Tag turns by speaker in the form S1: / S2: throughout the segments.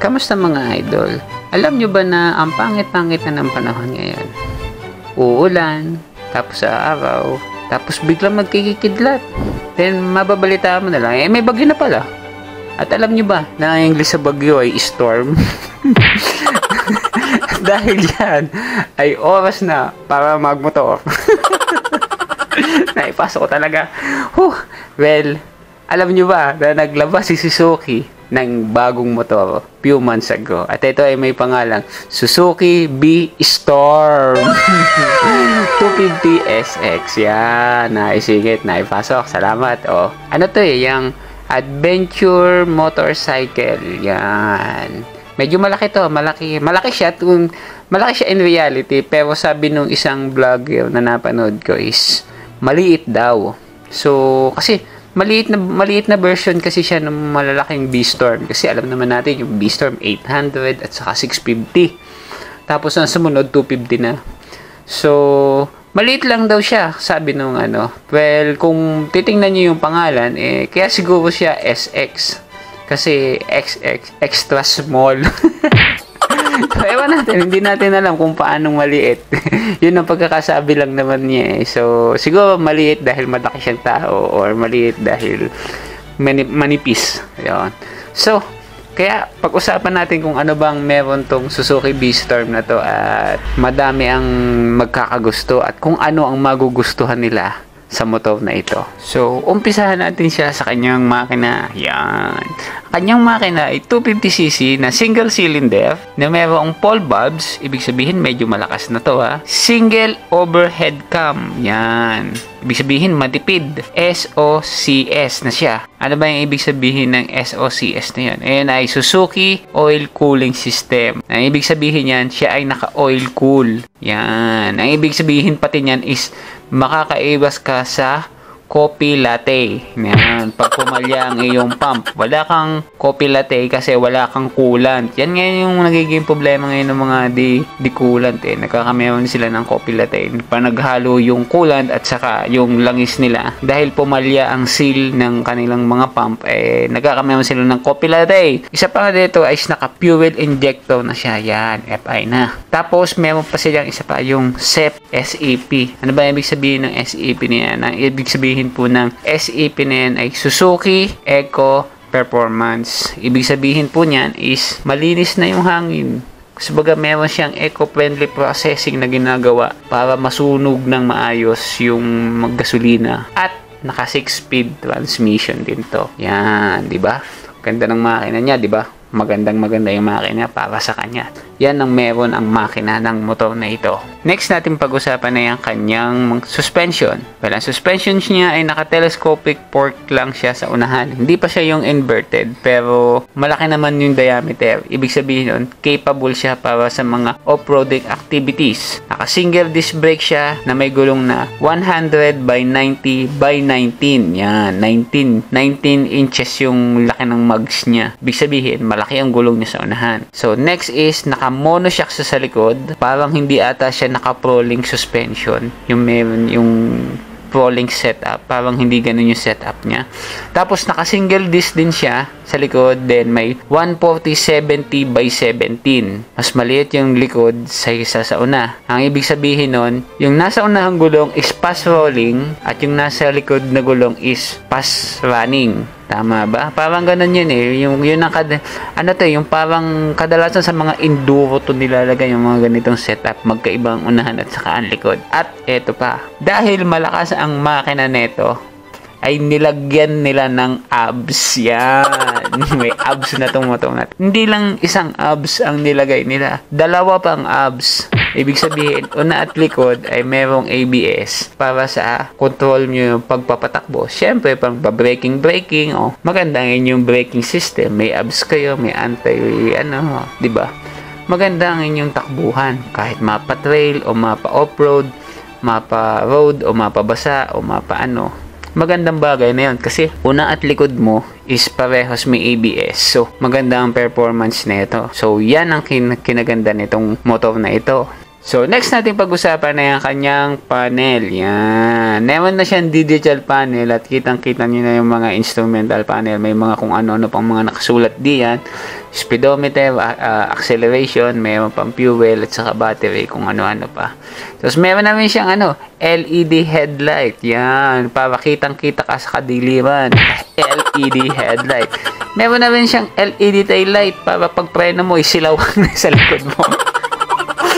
S1: Kamusta mga idol? Alam nyo ba na ang pangit-pangit na ng panahon ngayon? Uulan, tapos sa araw, tapos biglang magkikikidlat. Then mababalitaan mo na lang, may bagyo na pala. At alam nyo ba na ang English sa bagyo ay storm? Dahil yan ay oras na para magmotor. Naipasok ko talaga. Well, alam nyo ba na naglabas si Suzuki ng bagong motor few months ago. At ito ay may pangalang Suzuki B-Storm 250 SX. Yan, naisingit, naipasok. Salamat. Ano to yung adventure motorcycle. Yan. Medyo malaki to, malaki siya in reality, pero sabi nung isang vlogger na napanood ko is maliit daw. So, kasi maliit na version kasi siya ng malalaking B-Storm. Kasi alam naman natin yung B-Storm 800 at saka 650. Tapos ang sumunod 250 na. So, maliit lang daw siya, sabi nung ano. Well, kung titingnan niyo yung pangalan, kaya siguro siya SX. Kasi XX, extra small. So, ewan natin, hindi natin alam kung paanong maliit. Yun ang pagkakasabi lang naman niya. So, siguro maliit dahil malaki siyang tao or maliit dahil manipis. Yun. So, kaya pag-usapan natin kung ano bang meron tong Suzuki B-Storm na to at madami ang magkakagusto at kung ano ang magugustuhan nila sa motor na ito. So, umpisahan natin siya sa kanyang makina. Yan. Kanyang makina ay 250cc na single cylinder na mayroong pole valves. Ibig sabihin, medyo malakas na to ha. Single overhead cam. Yan. Ibig sabihin, matipid. SOCS na siya. Ano ba yung ibig sabihin ng SOCS na yan? Ayan ay Suzuki Oil Cooling System. Ang ibig sabihin yan, siya ay naka-oil cool. Yan. Ang ibig sabihin pati niyan is makakaiwas ka sa coffee latte. Yan. Pag pumalya ang iyong pump, wala kang coffee latte kasi wala kang coolant. Yan ngayon yung nagiging problema ngayon ng mga di coolant. Nagkakameron sila ng coffee latte. Pag naghalo yung coolant at saka yung langis nila, dahil pumalya ang seal ng kanilang mga pump, nagkakameron sila ng coffee latte. Isa pa nga dito ay naka-fuel injector na siya. Yan, FI na. Tapos, meron pa silang isa pa yung SEP. Ano ba ibig sabihin ng SEP niya? Ang ibig sabihin po ng SEP na yan ay Suzuki Eco Performance. Ibig sabihin po niyan is malinis na yung hangin. Kumbaga meron siyang eco-friendly processing na ginagawa para masunog ng maayos yung gasolina. At naka 6-speed transmission din to. Yan, di ba? Ganda ng makina niya, di ba? Maganda yung makina para sa kanya. Yan ang meron ang makina ng motor na ito. Next natin pag-usapan na yung kanyang suspension. Well, ang suspension niya ay naka-telescopic fork lang siya sa unahan. Hindi pa siya yung inverted, pero malaki naman yung diameter. Ibig sabihin nun, capable siya para sa mga off-roading activities. Naka-single disc brake siya na may gulong na 100 by 90 by 19. Yan, 19 inches yung laki ng mugs niya. Ibig sabihin, malaki ang gulong niya sa unahan. So, next is naka-monoshock sa likod. Parang hindi ata siya naka-prolink suspension. Yung meron yung prolink setup. Parang hindi ganun yung setup niya. Tapos, naka-single disc din siya sa likod. Then, may 140/70 by 17. Mas maliit yung likod sa isa sa una. Ang ibig sabihin nun, yung nasa unahang gulong is pass rolling at yung nasa likod na gulong is pass running. Tama ba? Parang ganun yun yun ang yung parang kadalasan sa mga enduro to nilalagay yung mga ganitong setup. Magkaibang unahan at saka ang likod. At eto pa. Dahil malakas ang makina neto, ay nilagyan nila ng abs. Yan. May abs na itong motor natin. Hindi lang isang abs ang nilagay nila. Dalawa pang abs. Ibig sabihin, una at likod ay merong ABS para sa control nyo yung pagpapatakbo. Siyempre, pang braking, maganda ang inyong braking system. May abs kayo, may di ba? Maganda ang inyong takbuhan. Kahit mapa trail o mapa off-road, mapa road o mapa basa o mapa magandang bagay na yun kasi una at likod mo is parehas may ABS. So, maganda ang performance na ito. So, yan ang kinaganda nitong motor na ito. So, next natin pag-usapan na yung kanyang panel. Yan. Meron na siyang digital panel at kitang-kita nyo na yung mga instrumental panel. May mga kung ano-ano pang mga nakasulat diyan. speedometer, acceleration, meron pang fuel at saka battery, kung ano-ano pa. Tapos meron namin siyang LED headlight. Yan, para kitang-kita ka sa kadiliman. LED headlight. Meron namin siyang LED tail light para pag preno mo, isilaw na sa likod mo.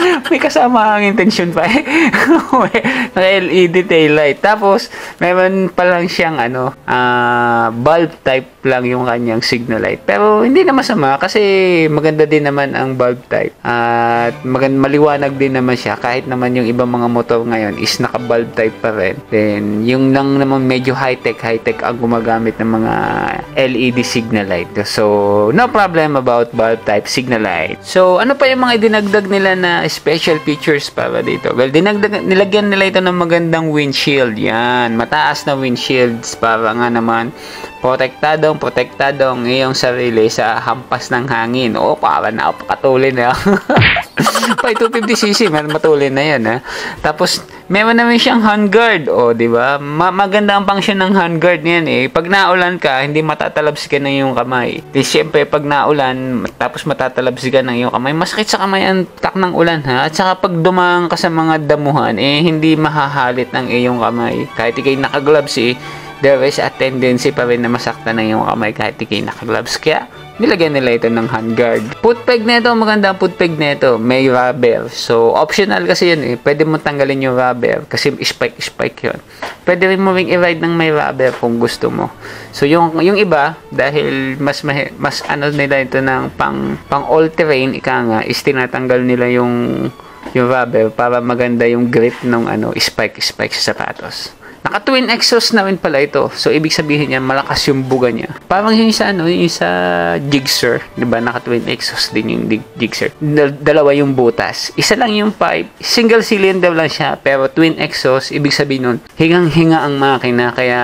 S1: May kasama ang intention pa ng LED tail light. Tapos meron pa lang siyang bulb type lang yung kanyang signal light. Pero hindi na masama kasi maganda din naman ang bulb type. At maliwanag din naman siya kahit naman yung ibang mga motor ngayon is naka bulb type pa rin. Then yung lang naman medyo high-tech ang gumagamit ng mga LED signal light. So no problem about bulb type signal light. So ano pa yung mga dinagdag nila na special features para dito? Well, nilagyan nila ito ng magandang windshield. Yan, mataas na windshields para nga naman protektadong ang iyong sarili sa hampas ng hangin. O, para napakatulin na. Pay 250cc, matulin na yan, ha. Tapos, meron naman siyang handguard. O, di ba? Maganda ang function ng handguard niyan, eh. Pag naulan ka, hindi matatalabs ka ng iyong kamay. Di, syempre, pag naulan, tapos matatalabs ka ng iyong kamay, masakit sa kamay ang tak ng ulan, ha. At saka pag dumaan ka sa mga damuhan, hindi mahahalit ng iyong kamay. Kahit ikay naka-gloves, there is a tendency pa rin na masaktan na yung kamay kahit ikay naka-gloves. Kaya, nilagyan nila ito ng handguard. Footpeg nito, maganda ang footpeg nito. May rubber. So, optional kasi yun, Pwede mo tanggalin yung rubber kasi spike yun. Pwede rin mo ring i-ride ng may rubber kung gusto mo. So, yung iba, dahil mas nila ito ng pang all-terrain, ika nga, is tinatanggal nila yung rubber para maganda yung grip ng spike sa sapatos. Naka-twin exhaust na rin pala ito. So, ibig sabihin niya, malakas yung buga niya. Parang yung sa Gixxer. Diba? Naka-twin exhaust din yung Gixxer. Dalawa yung butas. Isa lang yung pipe. Single cylinder lang siya. Pero twin exhaust, ibig sabihin nun, hingang-hinga ang makina. Kaya,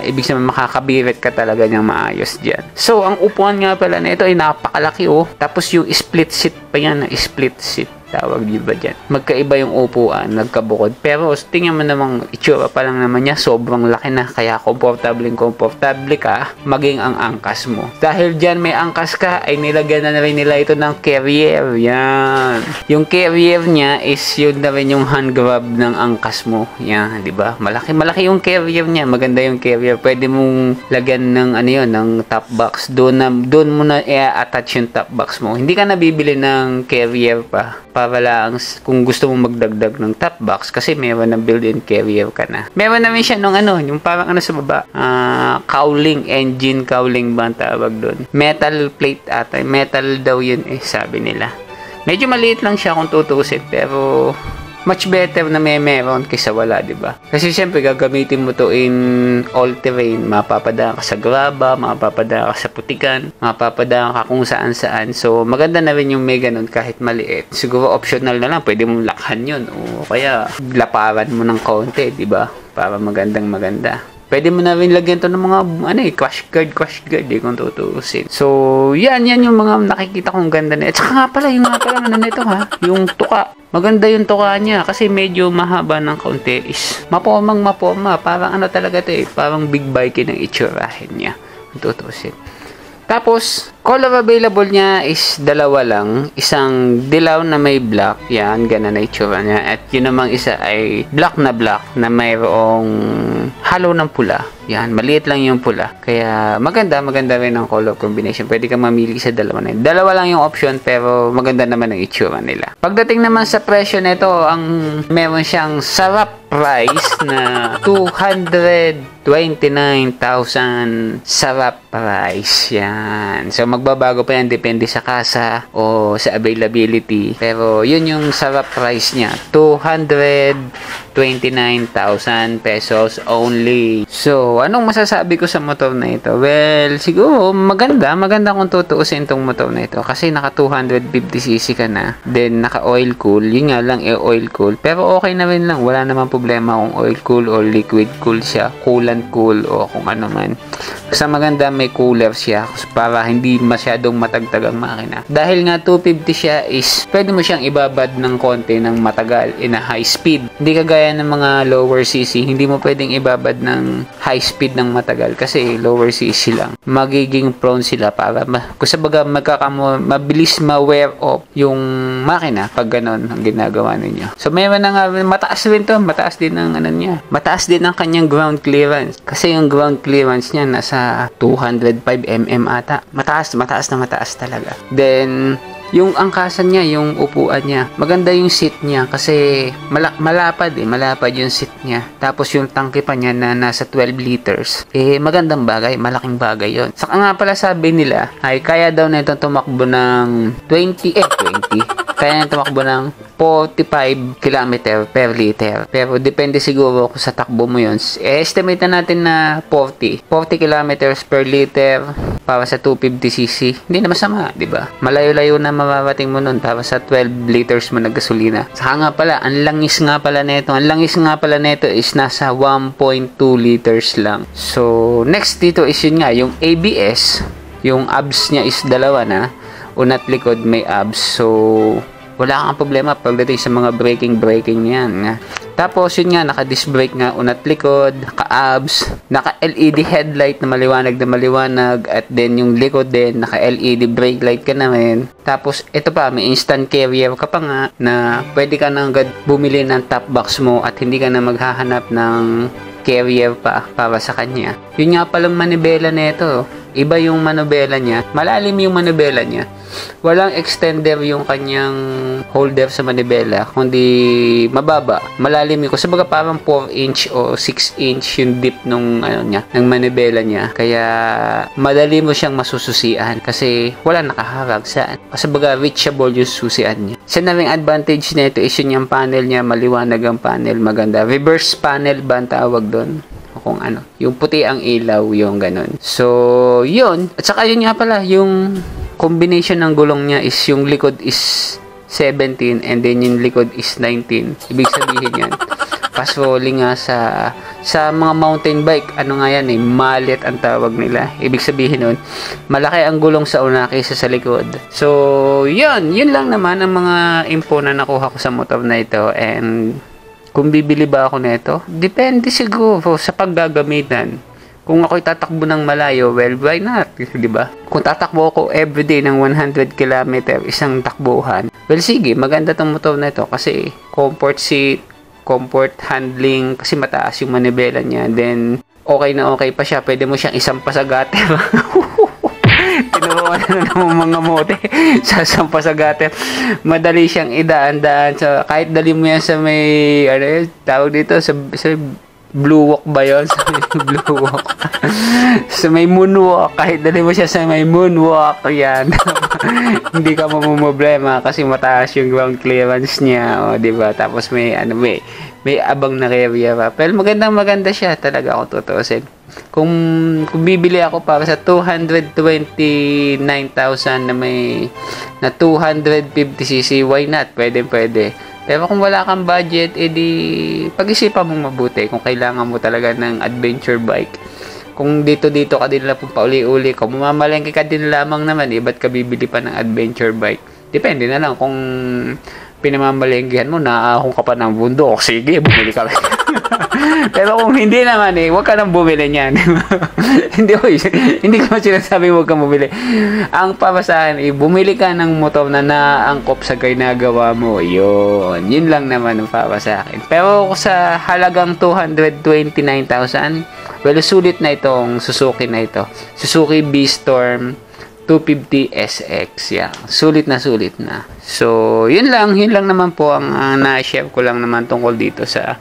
S1: ibig sabihin, makakabirit ka talaga niyang maayos dyan. So, ang upuan nga pala na ito ay napakalaki, Tapos yung split seat pa yan, split seat. Tawag di ba dyan? Magkaiba yung upuan, nagkabukod. Pero tingnan mo namang itsura pa lang naman niya, sobrang laki na. Kaya komportable ka, maging ang angkas mo. Dahil dyan may angkas ka, ay nilagyan na rin nila ito ng carrier. Yan. Yung carrier niya is yun na rin yung hand grab ng angkas mo. Yan, di ba? Malaki yung carrier niya. Maganda yung carrier. Pwede mong lagyan ng ng top box. Doon mo na i-attach yung top box mo. Hindi ka nabibili ng carrier pa. Para lang kung gusto mo magdagdag ng top box kasi meron na built-in carrier ka na. Meron namin siya nung yung parang sa baba, cowling, engine cowling ba ang tawag doon. Metal plate ata. Metal daw yun sabi nila. Medyo maliit lang siya kung tutusin pero much better na meron kaysa wala, di ba? Kasi siyempre gagamitin mo to in all terrain. Mapapadaan ka sa graba, mapapadaan ka sa putikan, mapapadaan ka kung saan-saan. So, maganda na rin yung may ganun kahit maliit. Siguro optional na lang, pwede mong lakhan yun. O kaya, laparan mo ng konti, di ba? Para maganda. Pwede mo na rin lagyan to ng mga crash guard kung tutuusin. So, yan yung mga nakikita kong ganda na. At saka nga pala, nito yung tuka. Maganda yung tuka niya kasi medyo mahaba ng kaunti is maporma. Parang talaga to parang big bike ng itsurahin niya. Kung tutuusin. Tapos, color available niya is dalawa lang. Isang dilaw na may black. Yan, ganun na itsura niya. At yun namang isa ay black na mayroong halo ng pula. Yan, maliit lang yung pula. Kaya maganda rin ang color combination. Pwede kang mamili sa dalawa na yun. Dalawa lang yung option pero maganda naman ang itsura nila. Pagdating naman sa presyo nito, meron siyang sarap price na 229,000 sarap price. Yan. So magbabago pa yan depende sa kasa o sa availability. Pero yun yung sarap price niya. 229,000 pesos only. So, anong masasabi ko sa motor na ito? Well, siguro maganda kung tutuusin itong motor na ito kasi naka 250cc ka na. Then naka oil cool. Yun nga lang oil cool. Pero okay na rin lang. Wala namang problema kung oil cool or liquid cool siya. Coolant cool o kung ano man. Basta maganda may cooler siya para hindi masyadong matagtag ang makina. Dahil nga 250 siya is pwede mo siyang ibabad ng konti ng matagal in a high speed. Hindi kagaya ng mga lower cc, hindi mo pwedeng ibabad ng high speed ng matagal kasi lower CC lang. Magiging prone sila para kung sabaga mabilis ma-wear off yung makina pag ganun ang ginagawa ninyo. So meron na nga, mataas din to, mataas din ang niya. Mataas din ang kanyang ground clearance. Kasi yung ground clearance niya nasa 205 mm ata. Mataas talaga. Then yung angkasan niya, yung upuan niya, maganda yung seat niya kasi malapad yung seat niya. Tapos yung tangke pa niya na nasa 12 liters, magandang bagay, malaking bagay yon. Saka nga pala sabi nila, ay kaya daw na itong tumakbo ng 20, kaya na tumakbo ng 45 km per liter. Pero depende siguro kung sa takbo mo yun. Estimate na natin na 40 km per liter para sa 250cc. Hindi na masama, di ba? Malayo-layo na mabarating mo nun para sa 12 liters mo na gasolina. Saka nga pala, ang langis nga pala neto is nasa 1.2 liters lang. So, next dito is yun nga, yung ABS, yung abs niya is dalawa na. Unat likod may abs. So, wala kang problema pagdating sa mga braking yan. Tapos yun nga, naka-disc brake nga, unat likod, naka-abs, naka-LED headlight na maliwanag, at then yung likod din, naka-LED brake light ka naman. Tapos ito pa, may instant carrier ka pa nga na pwede ka nang bumili ng top box mo at hindi ka na maghahanap ng carrier pa para sa kanya. Yun nga palang manibela nito. Iba yung manubela niya. Malalim yung manubela niya. Walang extender yung kanyang holder sa manibela, kundi mababa. Malalim yun. Kasi baga parang 4 inch o 6 inch yung dip nung ng manibela niya. Kaya madali mo siyang masususian kasi wala nakaharag saan. Kasi baga reachable yung susian niya. Sa naming advantage nito is yun yung panel niya. Maliwanag ang panel. Maganda. Reverse panel ba ang tawag doon? Kung yung puti ang ilaw, yung ganun. So, yun. At saka yun nga pala, yung combination ng gulong niya is yung likod is 17 and then yung likod is 19. Ibig sabihin yan, fast rolling nga sa mga mountain bike, nga yan mallet ang tawag nila. Ibig sabihin nun, malaki ang gulong sa una kaysa sa likod. So, yun lang naman ang mga info na nakuha ko sa motor na ito. And kung bibili ba ako nito? Depende siguro sa paggagamitan. Kung ako'y tatakbo ng malayo, well, why not? Di ba? Kung tatakbo ako everyday ng 100 km, isang takbuhan, well, sige, maganda tong motor na ito kasi comfort seat, comfort handling, kasi mataas yung manibela niya. Then, okay pa siya. Pwede mo siyang isang pasagate. Tinuruan na ng mga mote sa sampasagate. Madali siyang idaan-daan. So, kahit dali mo yan sa may, tawag dito, sa blue walk ba yun? Sa may blue walk. Sa may moonwalk. Kahit dali mo siya sa may moonwalk, yan. Hindi ka mamumblema kasi mataas yung ground clearance niya. O, diba? Tapos may abang na area pa. Pero maganda siya talaga kung tutusin. Kung bibili ako para sa 229,000 na 250cc, why not? Pwede. Pero kung wala kang budget, edi pag-isipan mong mabuti kung kailangan mo talaga ng adventure bike. Kung dito ka din lang pauli-uli, kung mamamalengke ka din lamang naman, ba't ka bibili pa ng adventure bike? Depende na lang kung pinamamalengkehan mo, naahong ka pa ng bundok, sige, bumili ka. Pero kung hindi naman huwag ka nang bumili niyan. Hindi ko sinasabi huwag kang bumili. Ang papasahan bumili ka ng motor na naangkop sa ginagawa mo. Yun lang naman ang para sa akin. Pero sa halagang 229,000, well, sulit na itong Suzuki na ito. Suzuki B-Storm 250 SX. Yeah. Sulit na. So, yun lang naman po ang na-share ko lang naman tungkol dito sa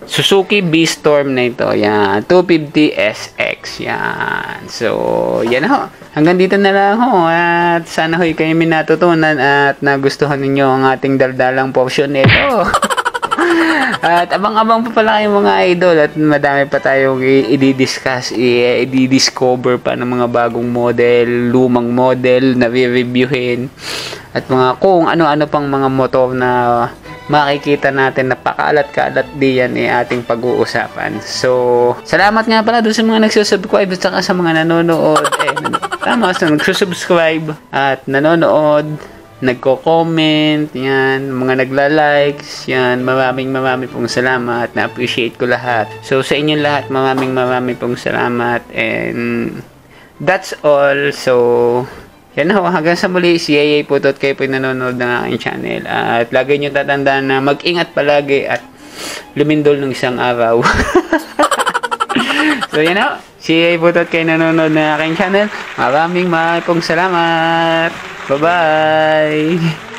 S1: Suzuki B-Storm na ito. Yan. 250 SX. Yan. So, yan ho. Hanggang dito na lang ho. At sana ho'y kayo may natutunan at nagustuhan ninyo ang ating daldalang portion nito. At abang-abang pa pala kayong mga idol at madami pa tayong i-discuss, i-discover pa ng mga bagong model, lumang model na re-reviewin at mga kung ano-ano pang mga motor na makikita natin na pakaalat-kaalat diyan ating pag-uusapan. So, salamat nga pala doon sa mga nagsusubscribe at sa mga nanonood. Sa nagsusubscribe at nanonood. nagko-comment, yan, mga nagla-likes, yan, maraming pong salamat, na-appreciate ko lahat. So, sa inyo lahat, maraming pong salamat, and that's all. So, yan ho, hanggang sa muli, si Yayay po at kayo po nanonood ng aking channel. At lagi nyo tatandaan na mag-ingat palagi at lumindol ng isang araw. So, yan ho, si Yayay po at kayo nanonood ng aking channel. Maraming pong salamat. Bye-bye!